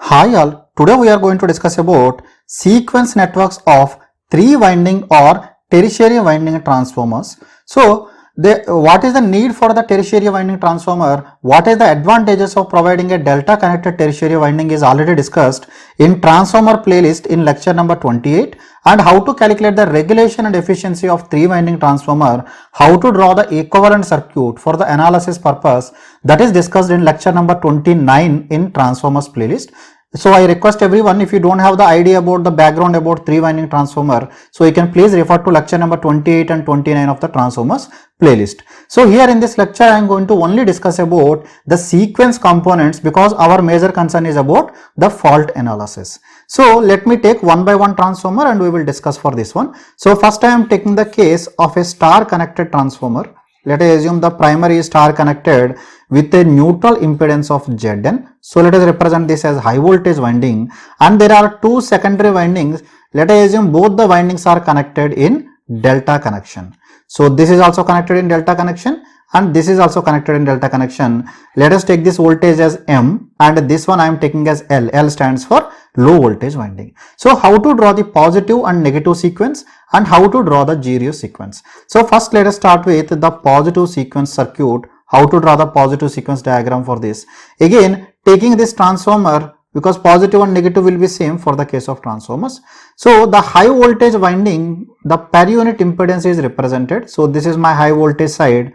Hi all, today we are going to discuss about sequence networks of 3-winding or tertiary winding transformers. So, what is the need for the tertiary winding transformer? What is the advantages of providing a delta connected tertiary winding is already discussed in transformer playlist in lecture number 28, and how to calculate the regulation and efficiency of 3-winding transformer, how to draw the equivalent circuit for the analysis purpose, that is discussed in lecture number 29 in transformers playlist. So I request everyone, if you don't have the idea about the background about 3-winding transformer, so you can please refer to lecture number 28 and 29 of the transformers playlist. So here in this lecture I am going to only discuss about the sequence components, because our major concern is about the fault analysis. So let me take one by one transformer and we will discuss for this one. So first I am taking the case of a star connected transformer. Let us assume the primary is star connected with a neutral impedance of Zn. So let us represent this as high voltage winding, and there are two secondary windings. Let us assume both the windings are connected in delta connection. So this is also connected in delta connection and this is also connected in delta connection. Let us take this voltage as M and this one I am taking as L. L stands for low voltage winding. So how to draw the positive and negative sequence and how to draw the zero sequence. So first let us start with the positive sequence circuit. How to draw the positive sequence diagram for this. Again, taking this transformer, because positive and negative will be same for the case of transformers. So the high voltage winding, the per unit impedance is represented. So this is my high voltage side.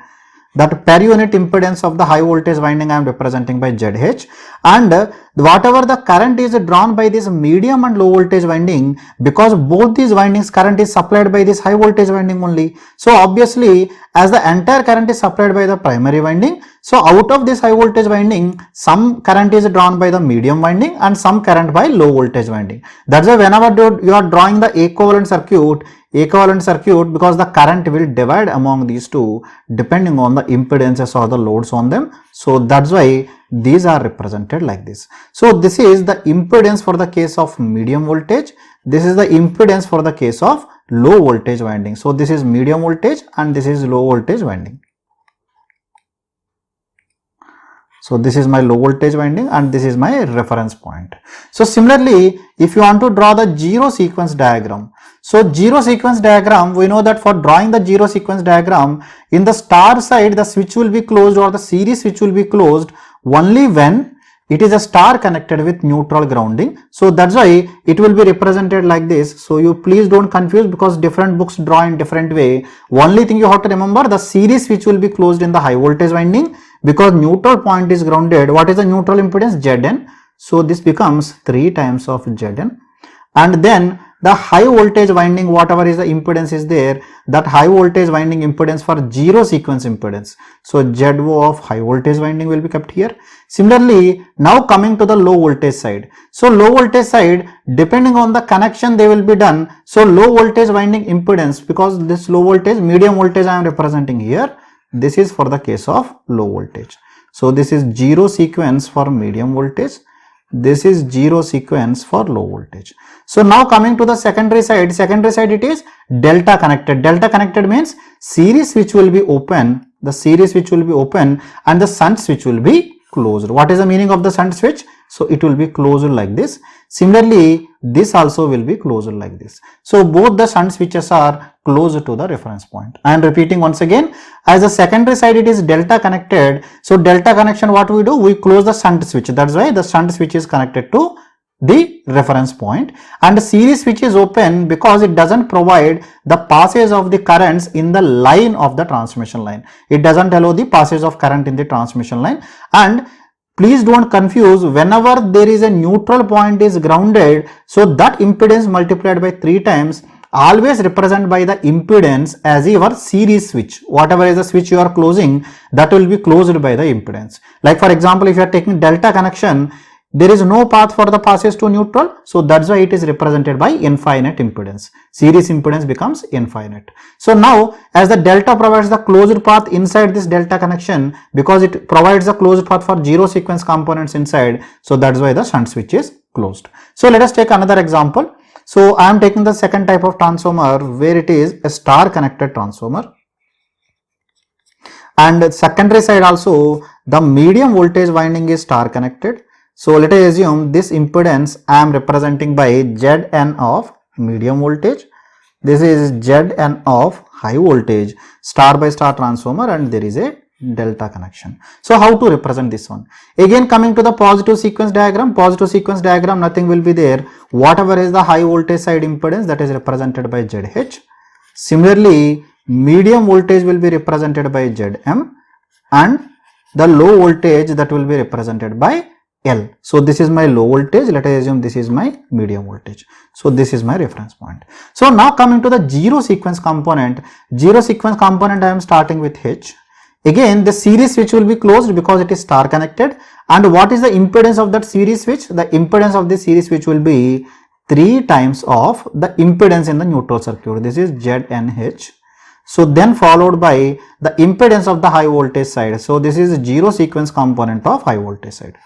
That per unit impedance of the high voltage winding I am representing by ZH, and whatever the current is drawn by this medium and low voltage winding, because both these windings current is supplied by this high voltage winding only. So obviously as the entire current is supplied by the primary winding, so out of this high voltage winding some current is drawn by the medium winding and some current by low voltage winding. That's why whenever you are drawing the equivalent circuit, because the current will divide among these two depending on the impedances or the loads on them. So that's why these are represented like this. So this is the impedance for the case of medium voltage. This is the impedance for the case of low voltage winding. So this is medium voltage and this is low voltage winding. So this is my low voltage winding and this is my reference point. So similarly, if you want to draw the zero sequence diagram, so zero sequence diagram, we know that for drawing the zero sequence diagram, in the star side the switch will be closed or the series switch will be closed only when it is a star connected with neutral grounding. So that's why it will be represented like this. So you please don't confuse, because different books draw in different way. Only thing you have to remember, the series switch will be closed in the high voltage winding because neutral point is grounded. What is the neutral impedance? Zn. So this becomes 3 times of Zn, and then the high voltage winding, whatever is the impedance is there, that high voltage winding impedance for zero sequence impedance. So ZO of high voltage winding will be kept here. Similarly, now coming to the low voltage side. So low voltage side, depending on the connection they will be done. So low voltage winding impedance, because this low voltage, medium voltage I am representing here. This is for the case of low voltage. So this is zero sequence for medium voltage. This is zero sequence for low voltage. So now coming to the secondary side it is delta connected. Delta connected means series switch will be open, the series switch will be open and the shunt switch will be closed. What is the meaning of the shunt switch? So it will be closed like this. Similarly, this also will be closed like this. So both the shunt switches are close to the reference point. I am repeating once again, as the secondary side it is delta connected. So delta connection, what we do? We close the shunt switch. That's why the shunt switch is connected to the reference point, and the series switch is open because it doesn't provide the passage of the currents in the line of the transmission line. It doesn't allow the passage of current in the transmission line. And please don't confuse, whenever there is a neutral point is grounded, so that impedance multiplied by 3 times always represent by the impedance as your series switch. Whatever is the switch you are closing, that will be closed by the impedance. Like for example, if you are taking delta connection, there is no path for the passage to neutral, so that's why it is represented by infinite impedance. Series impedance becomes infinite. So now as the delta provides the closed path inside this delta connection, because it provides the closed path for zero sequence components inside, so that's why the shunt switch is closed. So let us take another example. So I am taking the second type of transformer where it is a star connected transformer, and secondary side also the medium voltage winding is star connected. So let us assume this impedance I am representing by Zn of medium voltage. This is Zn of high voltage, star by star transformer, and there is a delta connection. So how to represent this one? Again, coming to the positive sequence diagram, nothing will be there. Whatever is the high voltage side impedance, that is represented by Zh. Similarly, medium voltage will be represented by Zm, and the low voltage, that will be represented by L. So this is my low voltage. Let us assume this is my medium voltage. So this is my reference point. So now coming to the zero sequence component, I am starting with H. Again, the series switch will be closed because it is star connected. And what is the impedance of that series switch? The impedance of the series switch will be 3 times of the impedance in the neutral circuit. This is ZNH. So then followed by the impedance of the high voltage side. So this is zero sequence component of high voltage side.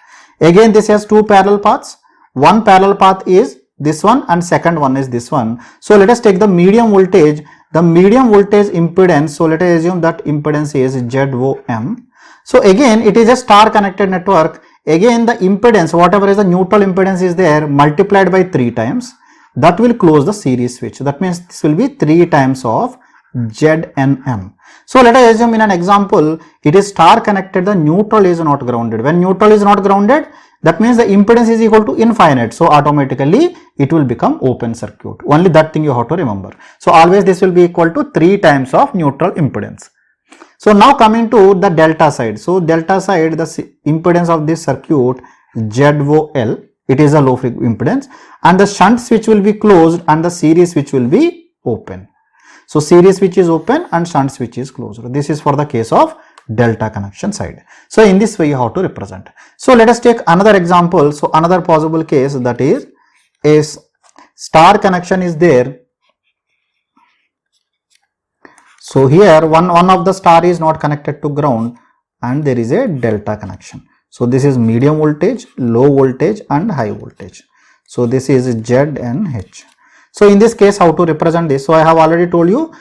Again, this has two parallel paths. One parallel path is this one and second one is this one. So let us take the medium voltage. The medium voltage impedance, so let us assume that impedance is ZOM. So again, it is a star connected network. Again, the impedance, whatever is the neutral impedance is there, multiplied by 3 times, that will close the series switch. That means this will be 3 times of ZNM. So let us assume in an example, it is star connected, the neutral is not grounded. When neutral is not grounded, that means the impedance is equal to infinite. So automatically it will become open circuit. Only that thing you have to remember. So always this will be equal to 3 times of neutral impedance. So now coming to the delta side. So delta side, the impedance of this circuit ZOL, it is a low impedance, and the shunt switch will be closed and the series switch will be open. So series switch is open and shunt switch is closed. This is for the case of delta connection side. So in this way you have to represent. So let us take another example. So another possible case, that is a star connection is there. So here one of the star is not connected to ground and there is a delta connection. So this is medium voltage, low voltage and high voltage. So this is Z and H. So in this case, how to represent this? So I have already told you,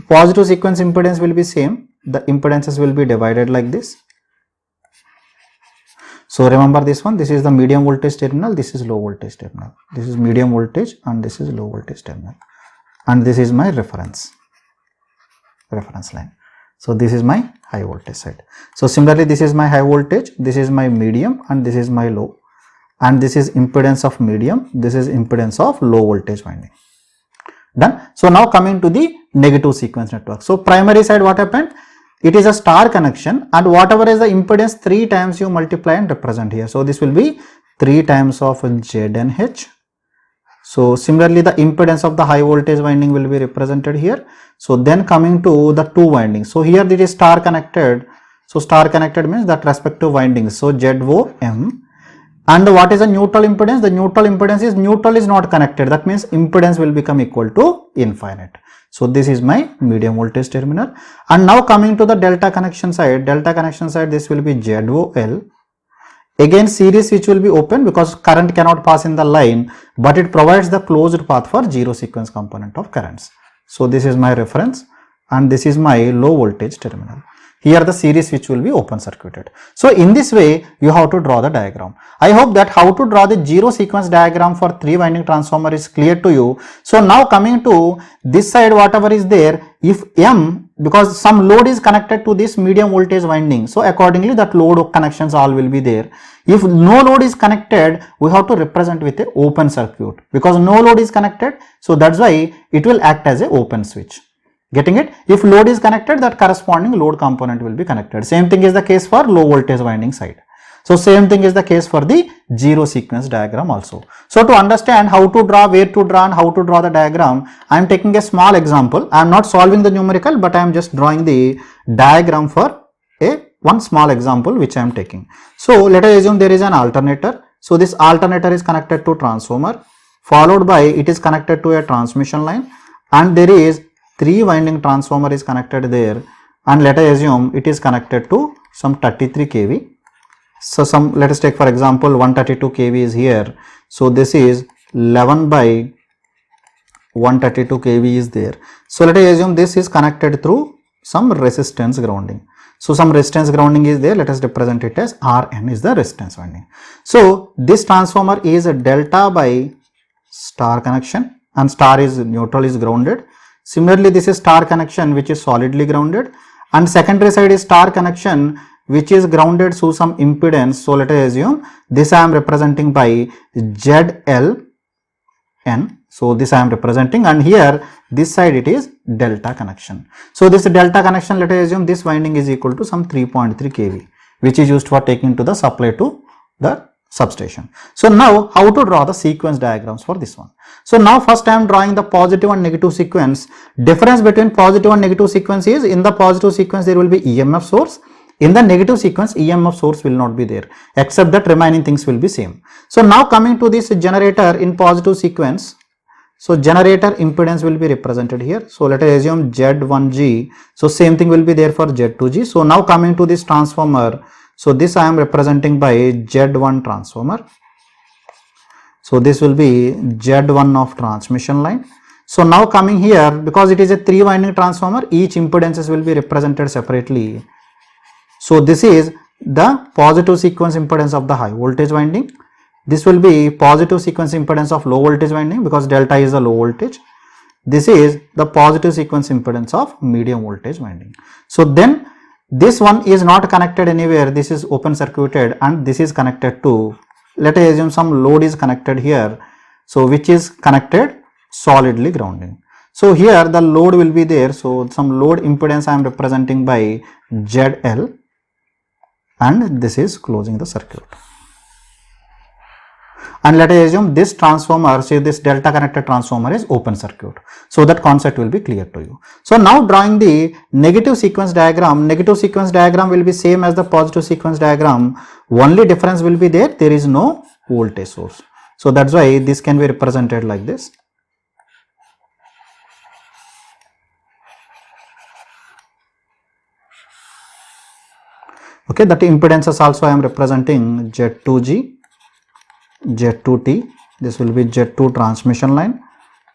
positive sequence impedance will be same. The impedances will be divided like this. So remember this one, this is the medium voltage terminal, this is low voltage terminal. This is medium voltage and this is low voltage terminal. And this is my reference line. So this is my high voltage side. So similarly, this is my high voltage, this is my medium and this is my low. And this is impedance of medium, this is impedance of low voltage winding. Done. So now coming to the negative sequence network. So primary side, what happened? It is a star connection and whatever is the impedance, 3 times you multiply and represent here. So this will be 3 times of Z and H. So similarly, the impedance of the high voltage winding will be represented here. So then coming to the 2 windings. So here it is star connected. So star connected means that respective windings. So ZOM. And what is the neutral impedance? The neutral impedance is neutral is not connected. That means impedance will become equal to infinite. So this is my medium voltage terminal. And now coming to the delta connection side, this will be ZOL. Again, series switch will be open because current cannot pass in the line, but it provides the closed path for zero sequence component of currents. So this is my reference and this is my low voltage terminal. Here the series switch will be open circuited. So in this way you have to draw the diagram. I hope that how to draw the zero sequence diagram for 3 winding transformer is clear to you. So now coming to this side, whatever is there, if M, because some load is connected to this medium voltage winding, so accordingly that load connections all will be there. If no load is connected, we have to represent with a open circuit because no load is connected. So that's why it will act as a open switch. Getting it? If load is connected, that corresponding load component will be connected. Same thing is the case for low voltage winding side. So same thing is the case for the zero sequence diagram also. So to understand how to draw, where to draw and how to draw the diagram, I am taking a small example. I am not solving the numerical, but I am just drawing the diagram for one small example which I am taking. So let us assume there is an alternator. So this alternator is connected to transformer, followed by it is connected to a transmission line, and there is 3 winding transformer is connected there, and let us assume it is connected to some 33 kV. So let us take for example 132 kV is here. So this is 11 by 132 kV is there. So let us assume this is connected through some resistance grounding. So some resistance grounding is there. Let us represent it as Rn is the resistance winding. So this transformer is a delta by star connection, and star is neutral is grounded. Similarly, this is star connection which is solidly grounded, and secondary side is star connection which is grounded through some impedance. So let us assume this I am representing by ZLN. So this I am representing, and here this side it is delta connection. So this delta connection, let us assume this winding is equal to some 3.3 kV, which is used for taking to the supply to the substation. So now how to draw the sequence diagrams for this one. So now first I am drawing the positive and negative sequence. Difference between positive and negative sequence is, in the positive sequence there will be EMF source. In the negative sequence, EMF source will not be there, except that remaining things will be same. So now coming to this generator in positive sequence, so generator impedance will be represented here. So let us assume Z1G. So same thing will be there for Z2G. So now coming to this transformer, so this I am representing by Z1 transformer. So this will be Z1 of transmission line. So now coming here, because it is a 3 winding transformer, each impedances will be represented separately. So this is the positive sequence impedance of the high voltage winding. This will be positive sequence impedance of low voltage winding, because delta is the low voltage. This is the positive sequence impedance of medium voltage winding. So then this one is not connected anywhere. This is open circuited, and this is connected to, let us assume some load is connected here. So which is connected solidly grounding. So here the load will be there. So some load impedance I am representing by ZL, and this is closing the circuit. And let us assume this transformer, say this delta connected transformer is open circuit. So that concept will be clear to you. So now drawing the negative sequence diagram. Negative sequence diagram will be same as the positive sequence diagram. Only difference will be there is no voltage source. So that's why this can be represented like this. Okay, that impedances also I am representing Z2G, Z2T, this will be Z2 transmission line.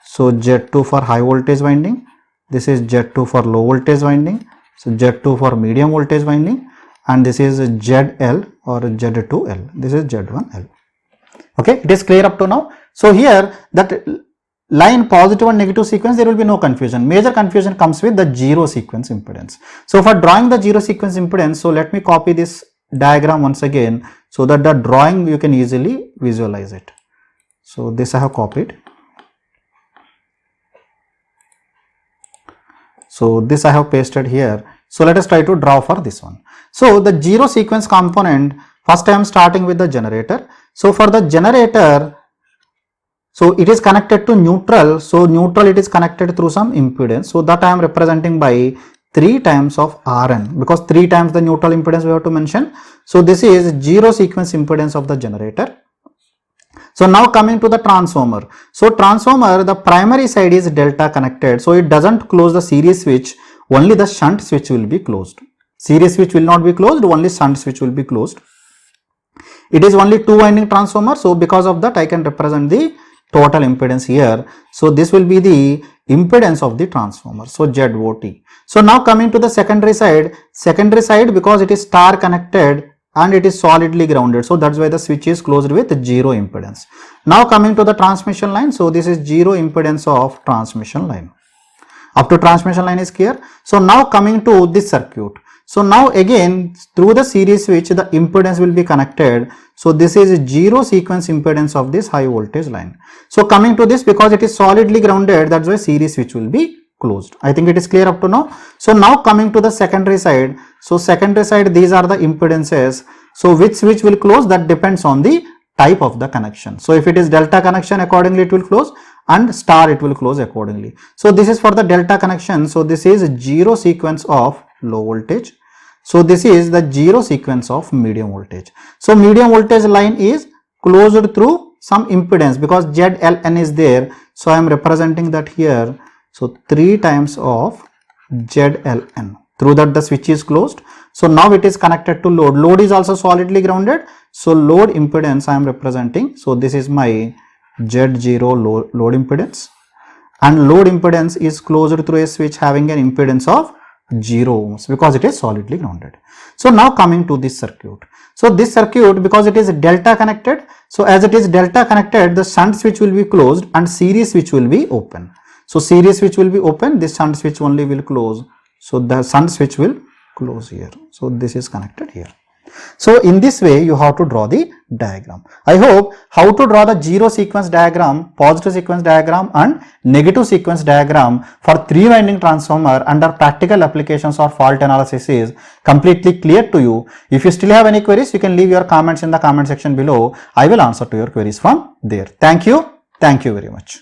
So Z2 for high voltage winding, this is Z2 for low voltage winding, so Z2 for medium voltage winding, and this is ZL or Z2L, this is Z1L. Okay, it is clear up to now. So here that line positive and negative sequence, there will be no confusion. Major confusion comes with the zero sequence impedance. So for drawing the zero sequence impedance, so let me copy this diagram once again, so that the drawing you can easily visualize it. So this I have copied. So this I have pasted here. So let us try to draw for this one. So the zero sequence component, first I am starting with the generator. So for the generator, so it is connected to neutral. So neutral, it is connected through some impedance. So that I am representing by 3 times of Rn, because 3 times the neutral impedance we have to mention. So this is zero sequence impedance of the generator. So now coming to the transformer. So transformer, the primary side is delta connected. So it doesn't close the series switch, only the shunt switch will be closed. Series switch will not be closed, only shunt switch will be closed. It is only 2 winding transformer. So because of that I can represent the total impedance here. So this will be the impedance of the transformer. So ZOT. So now coming to the secondary side because it is star connected and it is solidly grounded. So that's why the switch is closed with zero impedance. Now coming to the transmission line. So this is zero impedance of transmission line. Up to transmission line is clear. So now coming to this circuit. So now again through the series switch the impedance will be connected. So this is zero sequence impedance of this high voltage line. So coming to this, because it is solidly grounded, that's why series switch will be closed. I think it is clear up to now. So now coming to the secondary side. So secondary side, these are the impedances. So which switch will close, that depends on the type of the connection. So if it is delta connection, accordingly it will close, and star it will close accordingly. So this is for the delta connection. So this is zero sequence of low voltage. So this is the zero sequence of medium voltage. So medium voltage line is closed through some impedance because ZLN is there. So I am representing that here. So 3 times of ZLN. Through that the switch is closed. So now it is connected to load. Load is also solidly grounded. So load impedance I am representing. So this is my Z0 load impedance. And load impedance is closed through a switch having an impedance of 0 ohms because it is solidly grounded. So now coming to this circuit. So this circuit, because it is delta connected, so as it is delta connected, the shunt switch will be closed and series switch will be open. So series switch will be open, this shunt switch only will close. So the shunt switch will close here. So this is connected here. So in this way you have to draw the diagram. I hope how to draw the zero sequence diagram, positive sequence diagram and negative sequence diagram for 3-winding transformer under practical applications or fault analysis is completely clear to you. If you still have any queries, you can leave your comments in the comment section below. I will answer to your queries from there. Thank you very much.